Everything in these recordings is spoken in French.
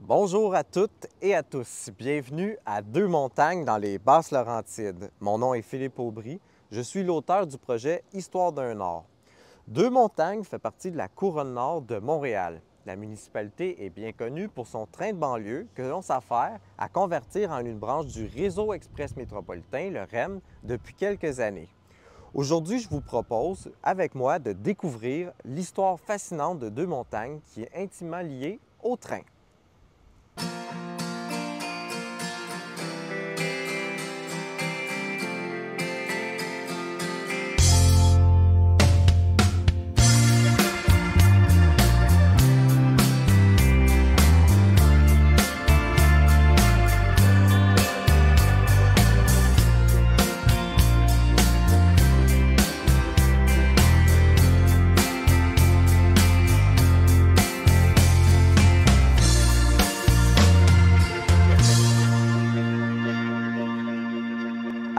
Bonjour à toutes et à tous. Bienvenue à Deux-Montagnes dans les Basses-Laurentides. Mon nom est Philippe Aubry. Je suis l'auteur du projet Histoire d'un Nord. Deux-Montagnes fait partie de la couronne nord de Montréal. La municipalité est bien connue pour son train de banlieue que l'on s'affaire à convertir en une branche du réseau express métropolitain, le REM, depuis quelques années. Aujourd'hui, je vous propose, avec moi, de découvrir l'histoire fascinante de Deux-Montagnes qui est intimement liée au train.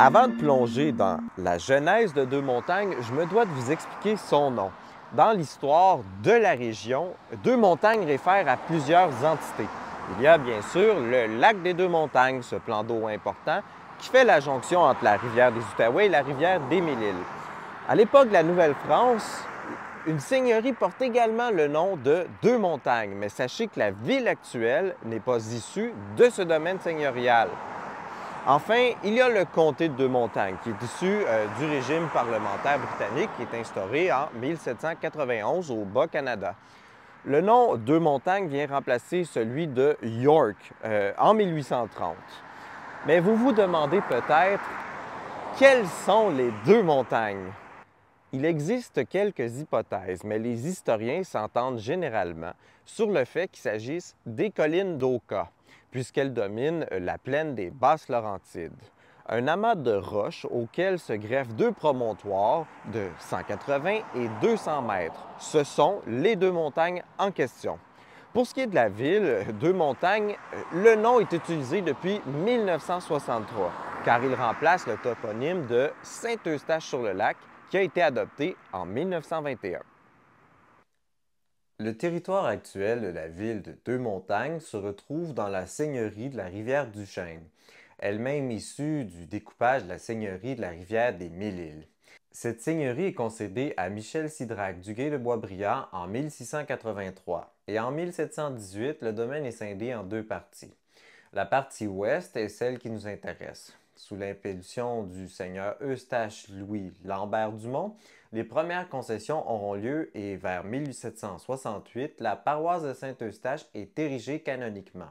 Avant de plonger dans la genèse de Deux-Montagnes, je me dois de vous expliquer son nom. Dans l'histoire de la région, Deux-Montagnes réfère à plusieurs entités. Il y a bien sûr le lac des Deux-Montagnes, ce plan d'eau important qui fait la jonction entre la rivière des Outaouais et la rivière des Mille-Îles. À l'époque de la Nouvelle-France, une seigneurie porte également le nom de Deux-Montagnes, mais sachez que la ville actuelle n'est pas issue de ce domaine seigneurial. Enfin, il y a le comté de Deux-Montagnes, qui est issu du régime parlementaire britannique qui est instauré en 1791 au Bas-Canada. Le nom Deux-Montagnes vient remplacer celui de York en 1830. Mais vous vous demandez peut-être, quelles sont les Deux-Montagnes? Il existe quelques hypothèses, mais les historiens s'entendent généralement sur le fait qu'il s'agisse des collines d'Oka, puisqu'elles dominent la plaine des Basses-Laurentides. Un amas de roches auquel se greffent deux promontoires de 180 et 200 mètres. Ce sont les Deux-Montagnes en question. Pour ce qui est de la ville, Deux-Montagnes, le nom est utilisé depuis 1963, car il remplace le toponyme de Saint-Eustache-sur-le-Lac, qui a été adopté en 1921. Le territoire actuel de la ville de Deux-Montagnes se retrouve dans la seigneurie de la rivière du Chêne, elle-même issue du découpage de la seigneurie de la rivière des Mille-Îles. Cette seigneurie est concédée à Michel Sidrac Duguay de Boisbriand en 1683 et en 1718, le domaine est scindé en deux parties. La partie ouest est celle qui nous intéresse. Sous l'impulsion du seigneur Eustache-Louis Lambert-Dumont, les premières concessions auront lieu et vers 1768, la paroisse de Saint-Eustache est érigée canoniquement.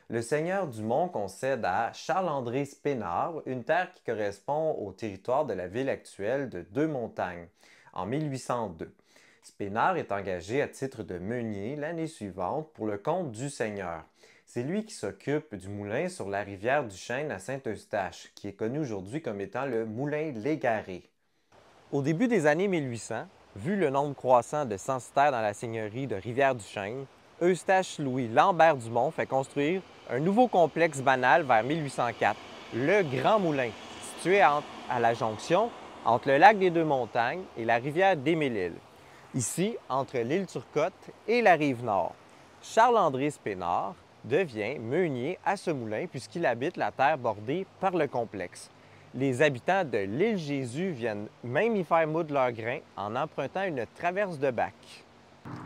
Le seigneur Dumont concède à Charles-André Spénard une terre qui correspond au territoire de la ville actuelle de Deux-Montagnes en 1802. Spénard est engagé à titre de meunier l'année suivante pour le compte du seigneur. C'est lui qui s'occupe du moulin sur la rivière du Chêne à Saint-Eustache, qui est connu aujourd'hui comme étant le moulin Légaré. Au début des années 1800, vu le nombre croissant de censitaires dans la seigneurie de Rivière-du-Chêne, Eustache-Louis Lambert-Dumont fait construire un nouveau complexe banal vers 1804, le Grand Moulin, situé à la jonction entre le lac des Deux-Montagnes et la rivière des Mille-Îles, ici entre l'île Turcotte et la rive nord. Charles-André Spénard devient meunier à ce moulin puisqu'il habite la terre bordée par le complexe. Les habitants de l'île Jésus viennent même y faire moudre leurs grains en empruntant une traverse de bac.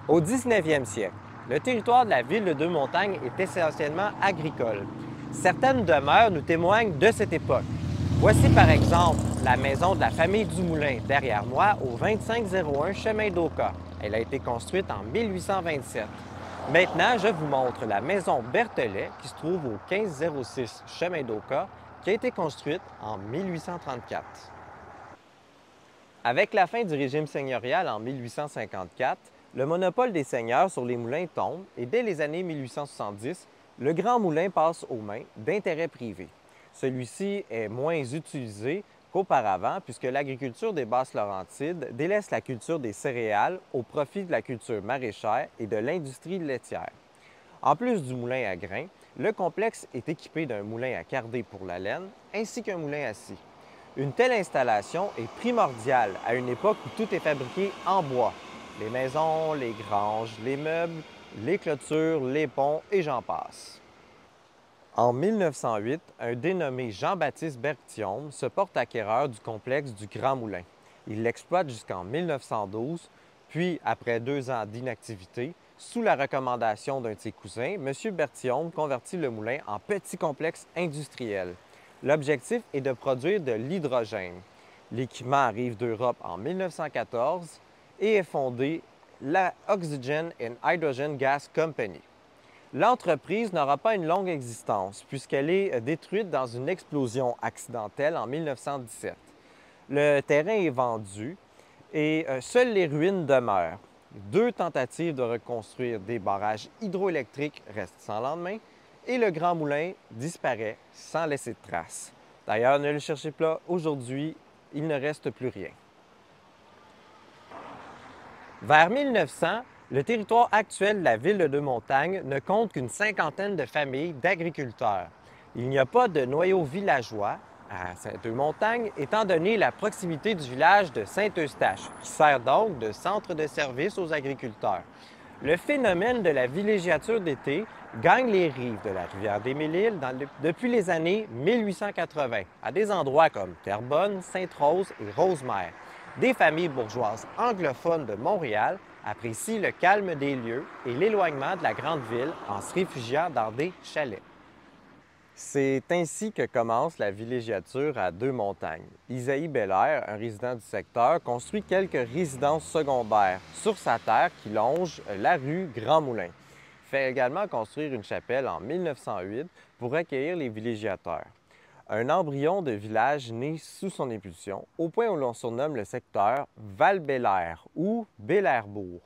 Au 19e siècle, le territoire de la ville de Deux-Montagnes est essentiellement agricole. Certaines demeures nous témoignent de cette époque. Voici par exemple la maison de la famille Dumoulin derrière moi au 2501 chemin d'Oka. Elle a été construite en 1827. Maintenant, je vous montre la maison Berthelet qui se trouve au 1506 chemin d'Oka, qui a été construite en 1834. Avec la fin du régime seigneurial en 1854, le monopole des seigneurs sur les moulins tombe et dès les années 1870, le Grand Moulin passe aux mains d'intérêts privés. Celui-ci est moins utilisé qu'auparavant puisque l'agriculture des Basses-Laurentides délaisse la culture des céréales au profit de la culture maraîchère et de l'industrie laitière. En plus du moulin à grains, le complexe est équipé d'un moulin à carder pour la laine ainsi qu'un moulin à scie. Une telle installation est primordiale à une époque où tout est fabriqué en bois. Les maisons, les granges, les meubles, les clôtures, les ponts et j'en passe. En 1908, un dénommé Jean-Baptiste Berthiaume se porte acquéreur du complexe du Grand Moulin. Il l'exploite jusqu'en 1912, puis, après 2 ans d'inactivité, sous la recommandation d'un de ses cousins, M. Berthiaume convertit le moulin en petit complexe industriel. L'objectif est de produire de l'hydrogène. L'équipement arrive d'Europe en 1914 et est fondée la Oxygen and Hydrogen Gas Company. L'entreprise n'aura pas une longue existence puisqu'elle est détruite dans une explosion accidentelle en 1917. Le terrain est vendu et seules les ruines demeurent. 2 tentatives de reconstruire des barrages hydroélectriques restent sans lendemain et le Grand Moulin disparaît sans laisser de traces. D'ailleurs, ne le cherchez pas, aujourd'hui, il ne reste plus rien. Vers 1900, le territoire actuel de la ville de Deux-Montagnes ne compte qu'une cinquantaine de familles d'agriculteurs. Il n'y a pas de noyau villageois à Deux-Montagnes, étant donné la proximité du village de Saint-Eustache, qui sert donc de centre de service aux agriculteurs. Le phénomène de la villégiature d'été gagne les rives de la rivière des Mille-Îles depuis les années 1880, à des endroits comme Terrebonne, Sainte-Rose et Rosemère. Des familles bourgeoises anglophones de Montréal apprécient le calme des lieux et l'éloignement de la grande ville en se réfugiant dans des chalets. C'est ainsi que commence la villégiature à Deux-Montagnes. Isaïe Belair, un résident du secteur, construit quelques résidences secondaires sur sa terre qui longe la rue Grand-Moulin. Il fait également construire une chapelle en 1908 pour accueillir les villégiateurs. Un embryon de village né sous son impulsion, au point où l'on surnomme le secteur Val-Bélair ou Bélairbourg,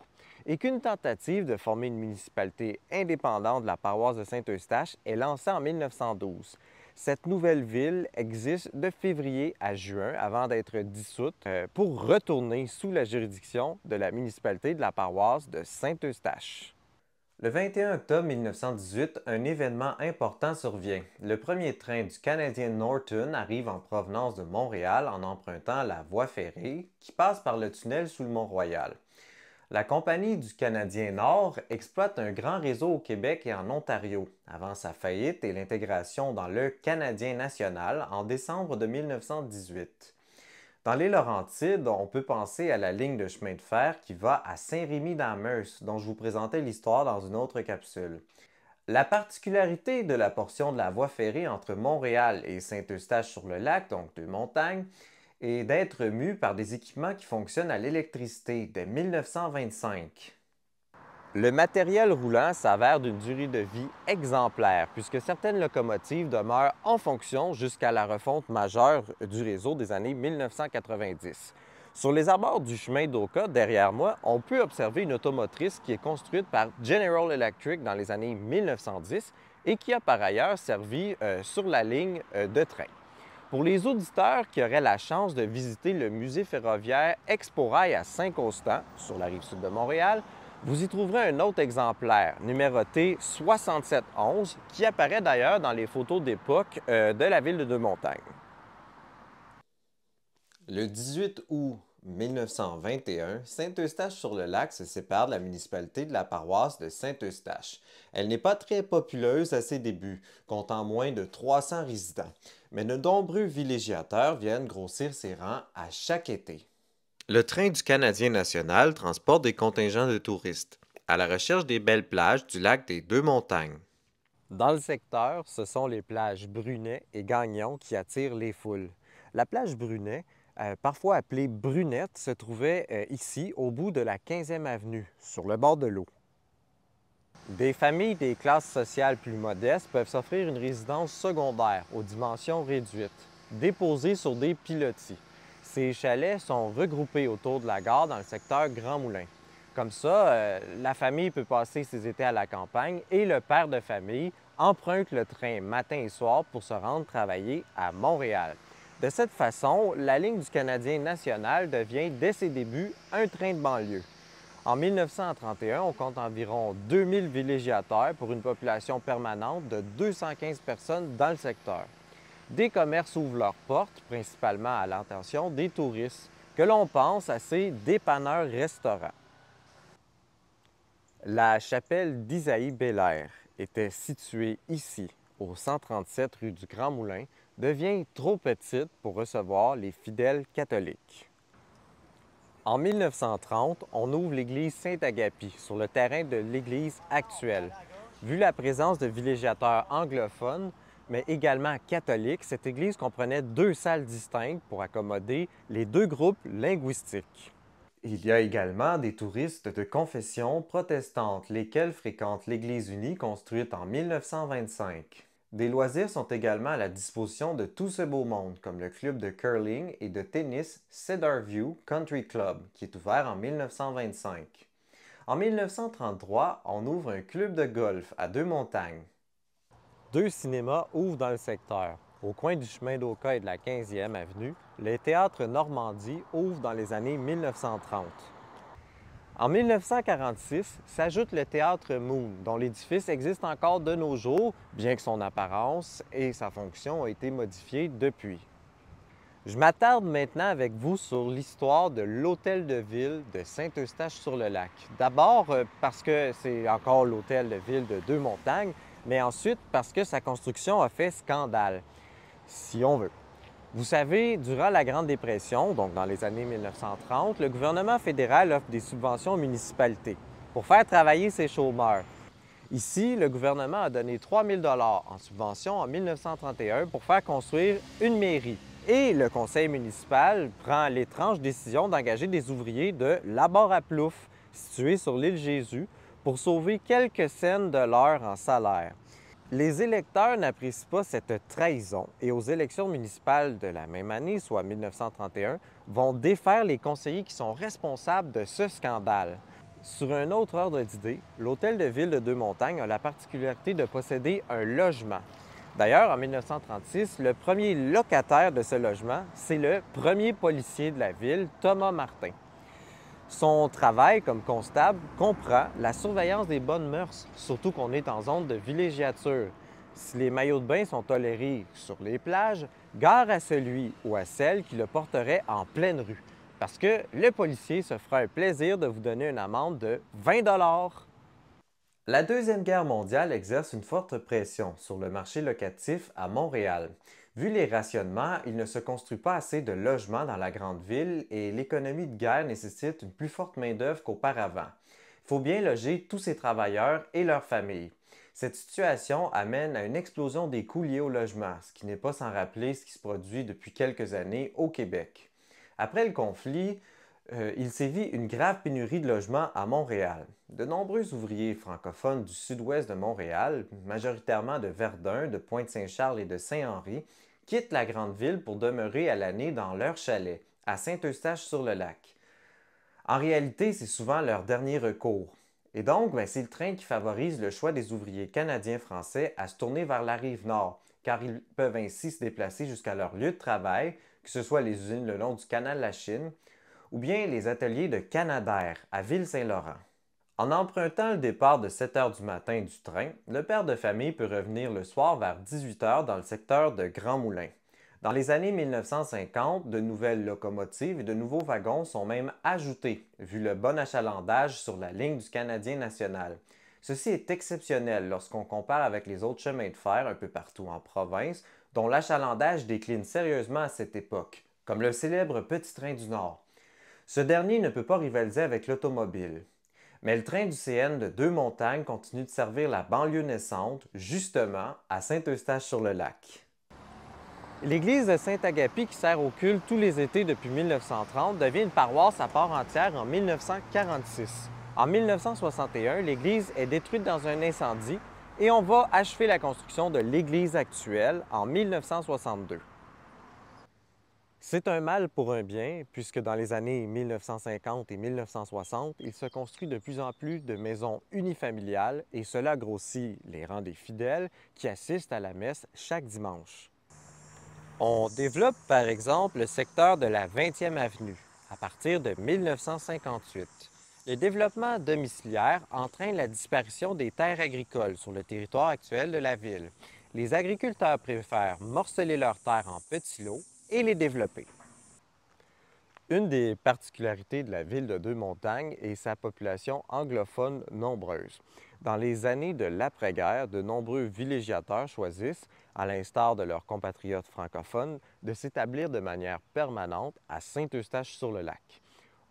et qu'une tentative de former une municipalité indépendante de la paroisse de Saint-Eustache est lancée en 1912. Cette nouvelle ville existe de février à juin avant d'être dissoute pour retourner sous la juridiction de la municipalité de la paroisse de Saint-Eustache. Le 21 octobre 1918, un événement important survient. Le premier train du Canadien Norton arrive en provenance de Montréal en empruntant la voie ferrée qui passe par le tunnel sous le Mont-Royal. La Compagnie du Canadien Nord exploite un grand réseau au Québec et en Ontario, avant sa faillite et l'intégration dans le Canadien national en décembre de 1918. Dans les Laurentides, on peut penser à la ligne de chemin de fer qui va à Saint-Rémy-d'Amherst, dont je vous présentais l'histoire dans une autre capsule. La particularité de la portion de la voie ferrée entre Montréal et Saint-Eustache-sur-le-Lac, donc Deux-Montagnes, est d'être mue par des équipements qui fonctionnent à l'électricité dès 1925. Le matériel roulant s'avère d'une durée de vie exemplaire puisque certaines locomotives demeurent en fonction jusqu'à la refonte majeure du réseau des années 1990. Sur les abords du chemin d'Oka, derrière moi, on peut observer une automotrice qui est construite par General Electric dans les années 1910 et qui a par ailleurs servi sur la ligne de train. Pour les auditeurs qui auraient la chance de visiter le musée ferroviaire Expo-Rail à Saint-Constant, sur la rive sud de Montréal, vous y trouverez un autre exemplaire, numéroté 6711, qui apparaît d'ailleurs dans les photos d'époque de la ville de Deux-Montagnes. Le 18 août 1921, Saint-Eustache-sur-le-Lac se sépare de la municipalité de la paroisse de Saint-Eustache. Elle n'est pas très populeuse à ses débuts, comptant moins de 300 résidents, mais de nombreux villégiateurs viennent grossir ses rangs à chaque été. Le train du Canadien national transporte des contingents de touristes à la recherche des belles plages du lac des Deux-Montagnes. Dans le secteur, ce sont les plages Brunet et Gagnon qui attirent les foules. La plage Brunet, parfois appelée Brunette, se trouvait ici, au bout de la 15e avenue, sur le bord de l'eau. Des familles des classes sociales plus modestes peuvent s'offrir une résidence secondaire aux dimensions réduites, déposée sur des pilotis. Ces chalets sont regroupés autour de la gare dans le secteur Grand Moulin. Comme ça, la famille peut passer ses étés à la campagne et le père de famille emprunte le train matin et soir pour se rendre travailler à Montréal. De cette façon, la ligne du Canadien national devient, dès ses débuts, un train de banlieue. En 1931, on compte environ 2000 villégiateurs pour une population permanente de 215 personnes dans le secteur. Des commerces ouvrent leurs portes, principalement à l'intention des touristes, que l'on pense à ces dépanneurs-restaurants. La chapelle d'Isaïe Belair était située ici, au 137 rue du Grand Moulin, devient trop petite pour recevoir les fidèles catholiques. En 1930, on ouvre l'église Saint-Agapi sur le terrain de l'église actuelle. Vu la présence de villégiateurs anglophones, mais également catholiques, cette église comprenait deux salles distinctes pour accommoder les deux groupes linguistiques. Il y a également des touristes de confession protestante, lesquels fréquentent l'Église unie construite en 1925. Des loisirs sont également à la disposition de tout ce beau monde, comme le club de curling et de tennis Cedar View Country Club, qui est ouvert en 1925. En 1933, on ouvre un club de golf à Deux-Montagnes. Deux cinémas ouvrent dans le secteur. Au coin du chemin d'Oka et de la 15e avenue, le théâtre Normandie ouvre dans les années 1930. En 1946, s'ajoute le théâtre Moon, dont l'édifice existe encore de nos jours, bien que son apparence et sa fonction aient été modifiées depuis. Je m'attarde maintenant avec vous sur l'histoire de l'hôtel de ville de Saint-Eustache-sur-le-Lac. D'abord parce que c'est encore l'hôtel de ville de Deux-Montagnes, mais ensuite parce que sa construction a fait scandale, si on veut. Vous savez, durant la Grande Dépression, donc dans les années 1930, le gouvernement fédéral offre des subventions aux municipalités pour faire travailler ses chômeurs. Ici, le gouvernement a donné 3 000 en subvention en 1931 pour faire construire une mairie. Et le conseil municipal prend l'étrange décision d'engager des ouvriers de Labor à Plouffe, situé sur l'île Jésus, pour sauver quelques cents de l'heure en salaire. Les électeurs n'apprécient pas cette trahison et aux élections municipales de la même année, soit 1931, vont défaire les conseillers qui sont responsables de ce scandale. Sur un autre ordre d'idée, l'hôtel de ville de Deux-Montagnes a la particularité de posséder un logement. D'ailleurs, en 1936, le premier locataire de ce logement, c'est le premier policier de la ville, Thomas Martin. Son travail comme constable comprend la surveillance des bonnes mœurs, surtout qu'on est en zone de villégiature. Si les maillots de bain sont tolérés sur les plages, gare à celui ou à celle qui le porterait en pleine rue, parce que le policier se fera un plaisir de vous donner une amende de 20 $. La Deuxième Guerre mondiale exerce une forte pression sur le marché locatif à Montréal. Vu les rationnements, il ne se construit pas assez de logements dans la grande ville et l'économie de guerre nécessite une plus forte main-d'œuvre qu'auparavant. Il faut bien loger tous ces travailleurs et leurs familles. Cette situation amène à une explosion des coûts liés au logement, ce qui n'est pas sans rappeler ce qui se produit depuis quelques années au Québec. Après le conflit, il sévit une grave pénurie de logements à Montréal. De nombreux ouvriers francophones du sud-ouest de Montréal, majoritairement de Verdun, de Pointe-Saint-Charles et de Saint-Henri, quittent la grande ville pour demeurer à l'année dans leur chalet, à Saint-Eustache-sur-le-Lac. En réalité, c'est souvent leur dernier recours. Et donc, c'est le train qui favorise le choix des ouvriers canadiens-français à se tourner vers la rive nord, car ils peuvent ainsi se déplacer jusqu'à leur lieu de travail, que ce soit les usines le long du canal La Chine, ou bien les ateliers de Canadair à Ville-Saint-Laurent. En empruntant le départ de 7 heures du matin du train, le père de famille peut revenir le soir vers 18 heures dans le secteur de Grand Moulin. Dans les années 1950, de nouvelles locomotives et de nouveaux wagons sont même ajoutés, vu le bon achalandage sur la ligne du Canadien national. Ceci est exceptionnel lorsqu'on compare avec les autres chemins de fer un peu partout en province, dont l'achalandage décline sérieusement à cette époque, comme le célèbre Petit Train du Nord. Ce dernier ne peut pas rivaliser avec l'automobile. Mais le train du CN de Deux-Montagnes continue de servir la banlieue naissante, justement, à Saint-Eustache-sur-le-Lac. L'église de Saint-Agapi, qui sert au culte tous les étés depuis 1930, devient une paroisse à part entière en 1946. En 1961, l'église est détruite dans un incendie et on va achever la construction de l'église actuelle en 1962. C'est un mal pour un bien, puisque dans les années 1950 et 1960, il se construit de plus en plus de maisons unifamiliales et cela grossit les rangs des fidèles qui assistent à la messe chaque dimanche. On développe par exemple le secteur de la 20e avenue à partir de 1958. Le développement domiciliaire entraîne la disparition des terres agricoles sur le territoire actuel de la ville. Les agriculteurs préfèrent morceler leurs terres en petits lots et les développer. Une des particularités de la ville de Deux-Montagnes est sa population anglophone nombreuse. Dans les années de l'après-guerre, de nombreux villégiateurs choisissent, à l'instar de leurs compatriotes francophones, de s'établir de manière permanente à Saint-Eustache-sur-le-Lac.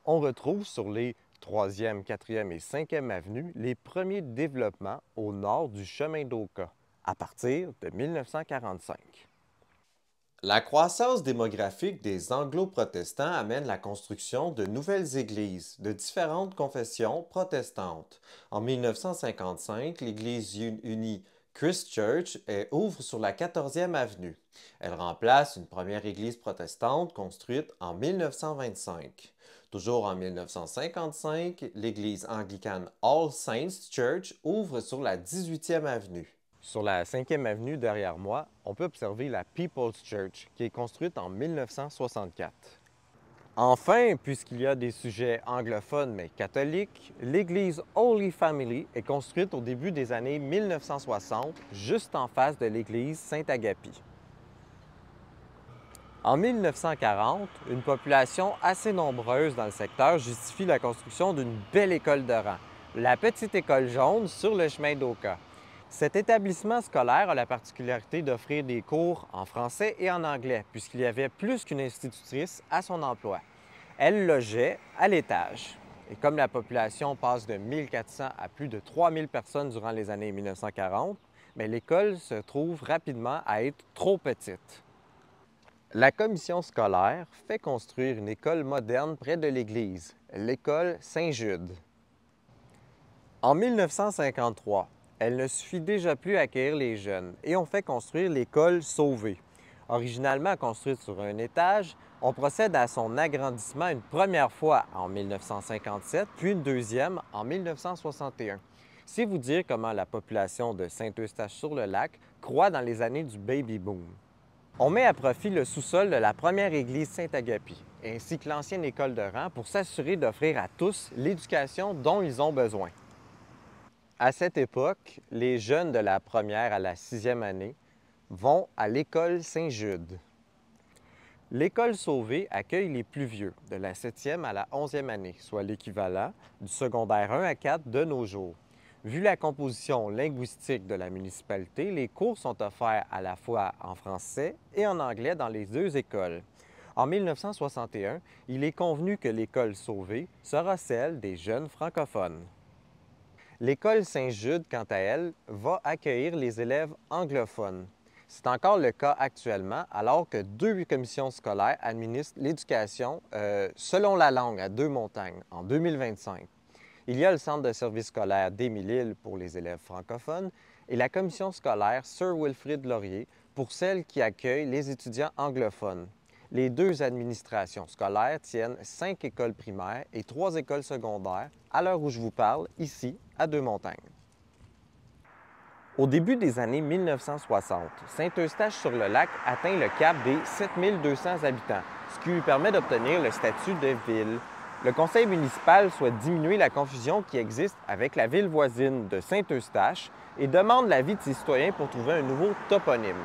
On retrouve sur les 3e, 4e et 5e avenues les premiers développements au nord du chemin d'Oka, à partir de 1945. La croissance démographique des anglo-protestants amène la construction de nouvelles églises de différentes confessions protestantes. En 1955, l'Église unie Christ Church ouvre sur la 14e avenue. Elle remplace une première église protestante construite en 1925. Toujours en 1955, l'église anglicane All Saints Church ouvre sur la 18e avenue. Sur la 5e avenue derrière moi, on peut observer la People's Church, qui est construite en 1964. Enfin, puisqu'il y a des sujets anglophones mais catholiques, l'église Holy Family est construite au début des années 1960, juste en face de l'église Saint-Agapi. En 1940, une population assez nombreuse dans le secteur justifie la construction d'une belle école de rang, la Petite École jaune sur le chemin d'Oka. Cet établissement scolaire a la particularité d'offrir des cours en français et en anglais, puisqu'il y avait plus qu'une institutrice à son emploi. Elle logeait à l'étage. Et comme la population passe de 1400 à plus de 3000 personnes durant les années 1940, l'école se trouve rapidement à être trop petite. La commission scolaire fait construire une école moderne près de l'église, l'école Saint-Jude. En 1953, elle ne suffit déjà plus à accueillir les jeunes et on fait construire l'école Sauvé. Originalement construite sur un étage, on procède à son agrandissement une première fois en 1957, puis une deuxième en 1961. C'est vous dire comment la population de Saint-Eustache-sur-le-Lac croît dans les années du baby boom. On met à profit le sous-sol de la première église Saint-Agapi, ainsi que l'ancienne école de rang pour s'assurer d'offrir à tous l'éducation dont ils ont besoin. À cette époque, les jeunes de la première à la 6e année vont à l'école Saint-Jude. L'école Sauvé accueille les plus vieux, de la 7e à la 11e année, soit l'équivalent du secondaire 1 à 4 de nos jours. Vu la composition linguistique de la municipalité, les cours sont offerts à la fois en français et en anglais dans les deux écoles. En 1961, il est convenu que l'école Sauvé sera celle des jeunes francophones. L'école Saint-Jude, quant à elle, va accueillir les élèves anglophones. C'est encore le cas actuellement, alors que 2 commissions scolaires administrent l'éducation selon la langue à Deux-Montagnes en 2025. Il y a le Centre de service scolaire d'Émile-Île pour les élèves francophones et la commission scolaire Sir Wilfrid Laurier pour celle qui accueille les étudiants anglophones. Les 2 administrations scolaires tiennent 5 écoles primaires et 3 écoles secondaires à l'heure où je vous parle, ici, à Deux-Montagnes. Au début des années 1960, Saint-Eustache-sur-le-Lac atteint le cap des 7200 habitants, ce qui lui permet d'obtenir le statut de ville. Le conseil municipal souhaite diminuer la confusion qui existe avec la ville voisine de Saint-Eustache et demande l'avis de ses citoyens pour trouver un nouveau toponyme.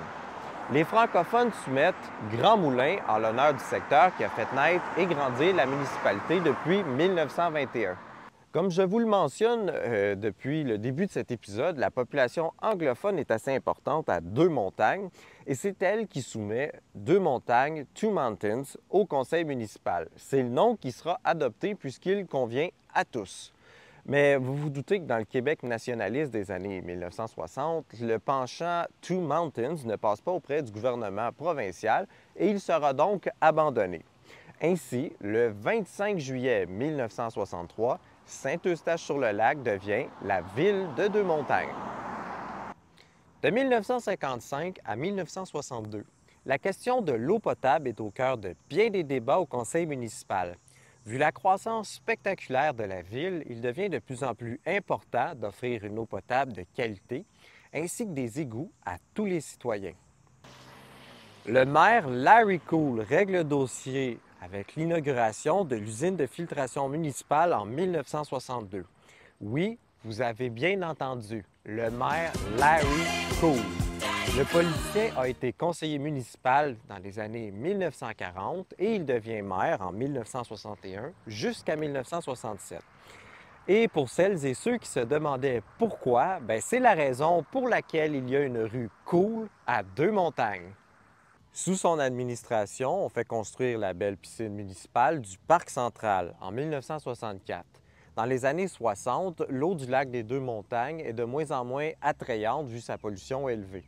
Les francophones soumettent Grand Moulin en l'honneur du secteur qui a fait naître et grandir la municipalité depuis 1921. Comme je vous le mentionne depuis le début de cet épisode, la population anglophone est assez importante à Deux-Montagnes et c'est elle qui soumet Deux-Montagnes, Two Mountains, au conseil municipal. C'est le nom qui sera adopté puisqu'il convient à tous. Mais vous vous doutez que dans le Québec nationaliste des années 1960, le penchant Two Mountains ne passe pas auprès du gouvernement provincial et il sera donc abandonné. Ainsi, le 25 juillet 1963, Saint-Eustache-sur-le-Lac devient la ville de Deux-Montagnes. De 1955 à 1962, la question de l'eau potable est au cœur de bien des débats au conseil municipal. Vu la croissance spectaculaire de la ville, il devient de plus en plus important d'offrir une eau potable de qualité ainsi que des égouts à tous les citoyens. Le maire Larry Cool règle le dossier avec l'inauguration de l'usine de filtration municipale en 1962. Oui, vous avez bien entendu, le maire Larry Cool. Le politicien a été conseiller municipal dans les années 1940 et il devient maire en 1961 jusqu'à 1967. Et pour celles et ceux qui se demandaient pourquoi, c'est la raison pour laquelle il y a une rue Cool à Deux-Montagnes. Sous son administration, on fait construire la belle piscine municipale du Parc central en 1964. Dans les années 60, l'eau du lac des Deux-Montagnes est de moins en moins attrayante vu sa pollution élevée.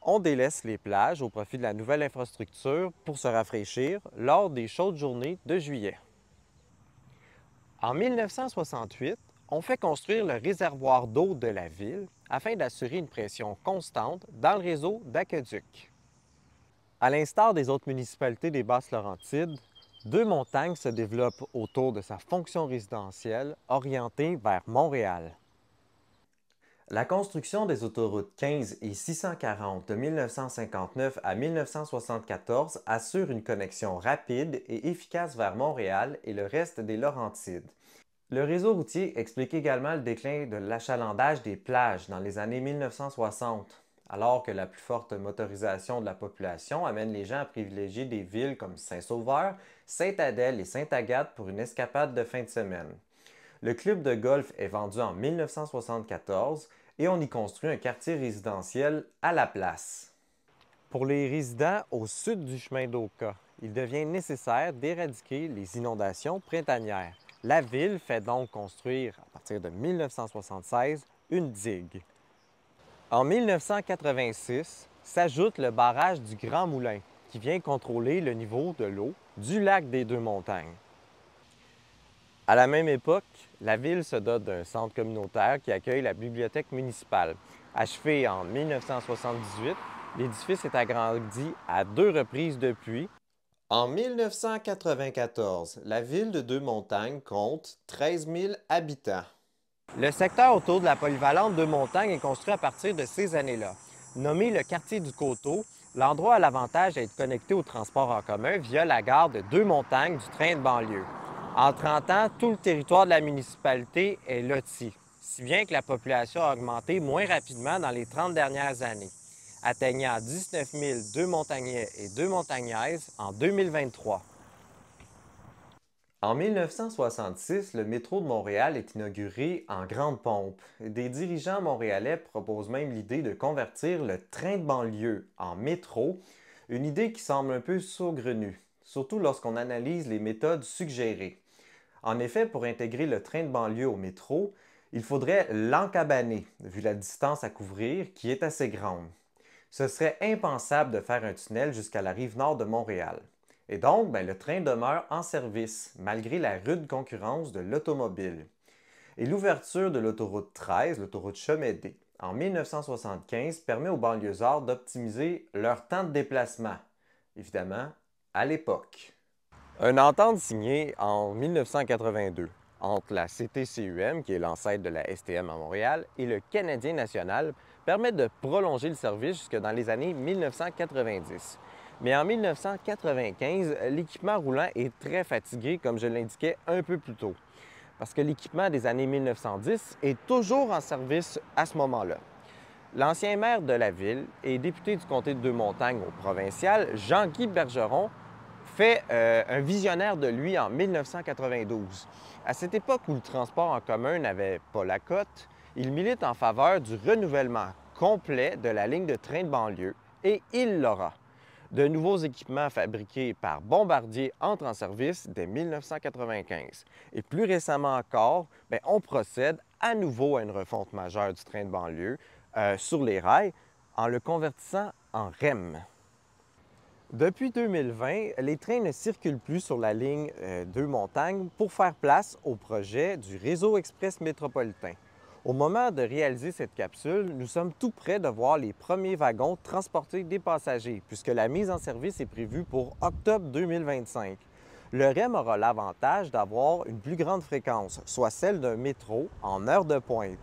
On délaisse les plages au profit de la nouvelle infrastructure pour se rafraîchir lors des chaudes journées de juillet. En 1968, on fait construire le réservoir d'eau de la ville afin d'assurer une pression constante dans le réseau d'aqueducs. À l'instar des autres municipalités des Basses-Laurentides, Deux-Montagnes se développe autour de sa fonction résidentielle orientée vers Montréal. La construction des autoroutes 15 et 640 de 1959 à 1974 assure une connexion rapide et efficace vers Montréal et le reste des Laurentides. Le réseau routier explique également le déclin de l'achalandage des plages dans les années 1960, alors que la plus forte motorisation de la population amène les gens à privilégier des villes comme Saint-Sauveur, Sainte-Adèle et Sainte-Agathe pour une escapade de fin de semaine. Le club de golf est vendu en 1974 et on y construit un quartier résidentiel à la place. Pour les résidents au sud du chemin d'Oka, il devient nécessaire d'éradiquer les inondations printanières. La ville fait donc construire, à partir de 1976, une digue. En 1986, s'ajoute le barrage du Grand Moulin, qui vient contrôler le niveau de l'eau du lac des Deux-Montagnes. À la même époque, la ville se dote d'un centre communautaire qui accueille la bibliothèque municipale. Achevé en 1978, l'édifice est agrandi à 2 reprises depuis. En 1994, la ville de Deux-Montagnes compte 13 000 habitants. Le secteur autour de la polyvalente Deux-Montagnes est construit à partir de ces années-là. Nommé le quartier du Coteau, l'endroit a l'avantage d'être connecté au transport en commun via la gare de Deux-Montagnes du train de banlieue. En 30 ans, tout le territoire de la municipalité est loti, si bien que la population a augmenté moins rapidement dans les 30 dernières années, atteignant 19 000 Deux-Montagnais et Deux-Montagnaises en 2023. En 1966, le métro de Montréal est inauguré en grande pompe. Des dirigeants montréalais proposent même l'idée de convertir le train de banlieue en métro, une idée qui semble un peu saugrenue, surtout lorsqu'on analyse les méthodes suggérées. En effet, pour intégrer le train de banlieue au métro, il faudrait l'encabaner, vu la distance à couvrir qui est assez grande. Ce serait impensable de faire un tunnel jusqu'à la rive nord de Montréal. Et donc, le train demeure en service, malgré la rude concurrence de l'automobile. Et l'ouverture de l'autoroute 13, l'autoroute Chemédé, en 1975, permet aux banlieusards d'optimiser leur temps de déplacement, évidemment, à l'époque. Une entente signée en 1982 entre la CTCUM, qui est l'ancêtre de la STM à Montréal, et le Canadien national permet de prolonger le service jusque dans les années 1990. Mais en 1995, l'équipement roulant est très fatigué, comme je l'indiquais un peu plus tôt, parce que l'équipement des années 1910 est toujours en service à ce moment-là. L'ancien maire de la ville et député du comté de Deux-Montagnes au provincial, Jean-Guy Bergeron, fait un visionnaire de lui en 1992. À cette époque où le transport en commun n'avait pas la cote, il milite en faveur du renouvellement complet de la ligne de train de banlieue et il l'aura. De nouveaux équipements fabriqués par Bombardier entrent en service dès 1995. Et plus récemment encore, on procède à nouveau à une refonte majeure du train de banlieue sur les rails en le convertissant en REM. Depuis 2020, les trains ne circulent plus sur la ligne Deux-Montagnes pour faire place au projet du réseau express métropolitain. Au moment de réaliser cette capsule, nous sommes tout près de voir les premiers wagons transporter des passagers, puisque la mise en service est prévue pour octobre 2025. Le REM aura l'avantage d'avoir une plus grande fréquence, soit celle d'un métro en heure de pointe.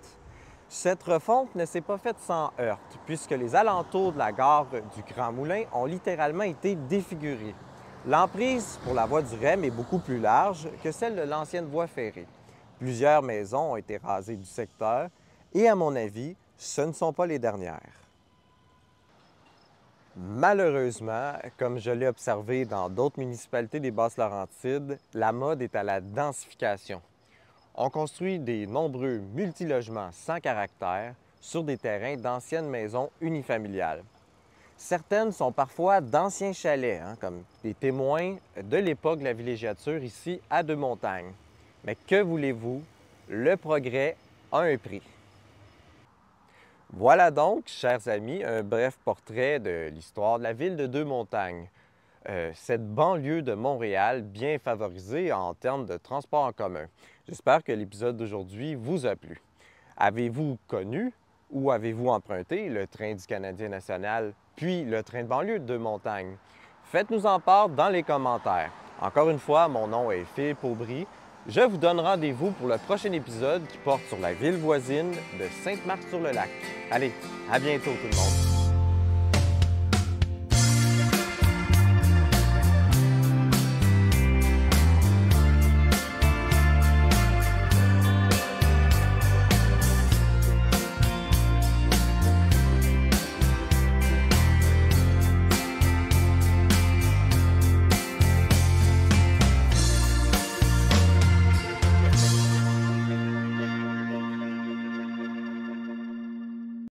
Cette refonte ne s'est pas faite sans heurts, puisque les alentours de la gare du Grand Moulin ont littéralement été défigurés. L'emprise pour la voie du REM est beaucoup plus large que celle de l'ancienne voie ferrée. Plusieurs maisons ont été rasées du secteur et, à mon avis, ce ne sont pas les dernières. Malheureusement, comme je l'ai observé dans d'autres municipalités des Basses-Laurentides, la mode est à la densification. On construit des nombreux multilogements sans caractère sur des terrains d'anciennes maisons unifamiliales. Certaines sont parfois d'anciens chalets, comme des témoins de l'époque de la villégiature ici à Deux-Montagnes. Mais que voulez-vous? Le progrès a un prix. Voilà donc, chers amis, un bref portrait de l'histoire de la ville de Deux-Montagnes. Cette banlieue de Montréal bien favorisée en termes de transport en commun. J'espère que l'épisode d'aujourd'hui vous a plu. Avez-vous connu ou avez-vous emprunté le train du Canadien national, puis le train de banlieue de Deux-Montagnes? Faites-nous en part dans les commentaires. Encore une fois, mon nom est Philippe Aubry. Je vous donne rendez-vous pour le prochain épisode qui porte sur la ville voisine de Sainte-Marthe-sur-le-Lac. Allez, à bientôt tout le monde!